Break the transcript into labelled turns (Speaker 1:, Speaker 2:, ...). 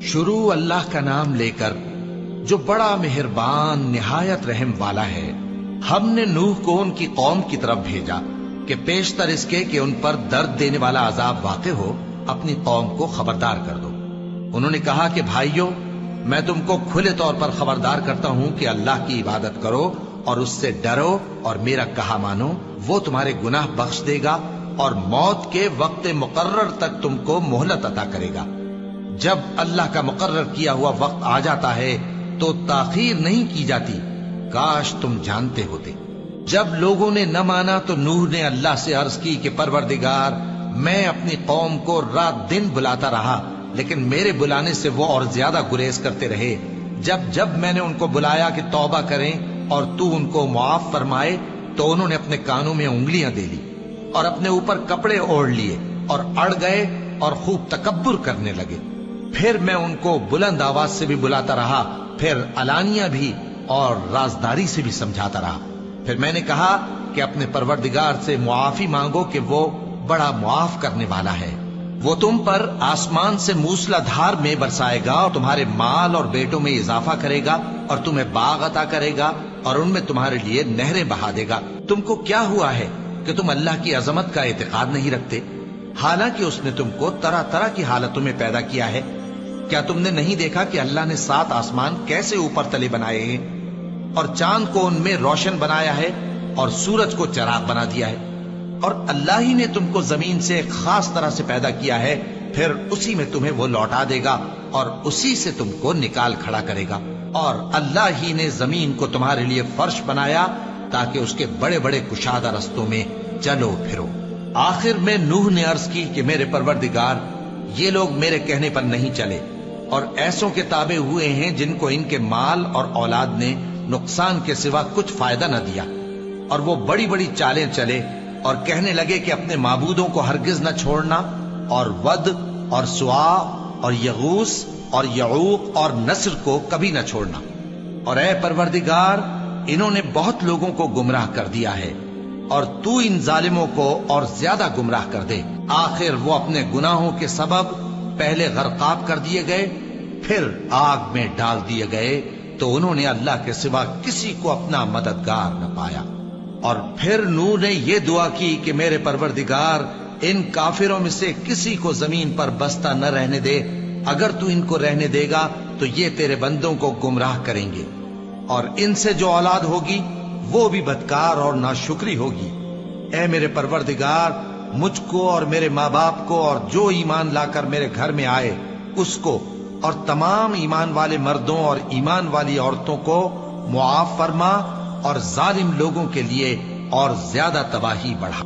Speaker 1: شروع اللہ کا نام لے کر جو بڑا مہربان نہایت رحم والا ہے۔ ہم نے نوح کو ان کی قوم کی طرف بھیجا کہ پیشتر اس کے کہ ان پر درد دینے والا عذاب واقع ہو اپنی قوم کو خبردار کر دو۔ انہوں نے کہا کہ بھائیو، میں تم کو کھلے طور پر خبردار کرتا ہوں کہ اللہ کی عبادت کرو اور اس سے ڈرو اور میرا کہا مانو، وہ تمہارے گناہ بخش دے گا اور موت کے وقت مقرر تک تم کو مہلت عطا کرے گا۔ جب اللہ کا مقرر کیا ہوا وقت آ جاتا ہے تو تاخیر نہیں کی جاتی، کاش تم جانتے ہوتے۔ جب لوگوں نے نہ مانا تو نوح نے اللہ سے عرض کی کہ پروردگار، میں اپنی قوم کو رات دن بلاتا رہا لیکن میرے بلانے سے وہ اور زیادہ گریز کرتے رہے۔ جب میں نے ان کو بلایا کہ توبہ کریں اور تو ان کو معاف فرمائے تو انہوں نے اپنے کانوں میں انگلیاں دے لی اور اپنے اوپر کپڑے اوڑھ لیے اور اڑ گئے اور خوب تکبر کرنے لگے۔ پھر میں ان کو بلند آواز سے بھی بلاتا رہا، پھر علانیہ بھی اور رازداری سے بھی سمجھاتا رہا۔ پھر میں نے کہا کہ اپنے پروردگار سے معافی مانگو کہ وہ بڑا معاف کرنے والا ہے۔ وہ تم پر آسمان سے موسلا دھار میں برسائے گا اور تمہارے مال اور بیٹوں میں اضافہ کرے گا اور تمہیں باغ عطا کرے گا اور ان میں تمہارے لیے نہریں بہا دے گا۔ تم کو کیا ہوا ہے کہ تم اللہ کی عظمت کا اعتقاد نہیں رکھتے، حالانکہ اس نے تم کو طرح طرح کی حالتوں میں پیدا کیا ہے؟ کیا تم نے نہیں دیکھا کہ اللہ نے 7 آسمان کیسے اوپر تلے بنائے ہیں اور چاند کو ان میں روشن بنایا ہے اور سورج کو چراغ بنا دیا ہے؟ اور اللہ ہی نے تم کو زمین سے ایک خاص طرح سے پیدا کیا ہے، پھر اسی میں تمہیں وہ لوٹا دے گا اور اسی سے تم کو نکال کھڑا کرے گا۔ اور اللہ ہی نے زمین کو تمہارے لیے فرش بنایا تاکہ اس کے بڑے بڑے کشادہ رستوں میں چلو پھرو۔ آخر میں نوح نے عرض کی کہ میرے پروردگار، یہ لوگ میرے کہنے پر نہیں چلے اور ایسوں کے تابع ہوئے ہیں جن کو ان کے مال اور اولاد نے نقصان کے سوا کچھ فائدہ نہ دیا، اور وہ بڑی بڑی چالیں چلے اور کہنے لگے کہ اپنے معبودوں کو ہرگز نہ چھوڑنا، اور ود اور سوا اور یغوث اور یعوق اور نصر کو کبھی نہ چھوڑنا۔ اور اے پروردگار، انہوں نے بہت لوگوں کو گمراہ کر دیا ہے اور تو ان ظالموں کو اور زیادہ گمراہ کر دے۔ آخر وہ اپنے گناہوں کے سبب پہلے غرقاب کر دیے گئے، پھر آگ میں ڈال دیے گئے، تو انہوں نے اللہ کے سوا کسی کو اپنا مددگار نہ پایا۔ اور پھر نوح نے یہ دعا کی کہ میرے پروردگار، ان کافروں میں سے کسی کو زمین پر بستہ نہ رہنے دے، اگر تو ان کو رہنے دے گا تو یہ تیرے بندوں کو گمراہ کریں گے، اور ان سے جو اولاد ہوگی وہ بھی بدکار اور ناشکری ہوگی۔ اے میرے پروردگار، مجھ کو اور میرے ماں باپ کو اور جو ایمان لا کر میرے گھر میں آئے اس کو اور تمام ایمان والے مردوں اور ایمان والی عورتوں کو معاف فرما، اور ظالم لوگوں کے لیے اور زیادہ تباہی بڑھا۔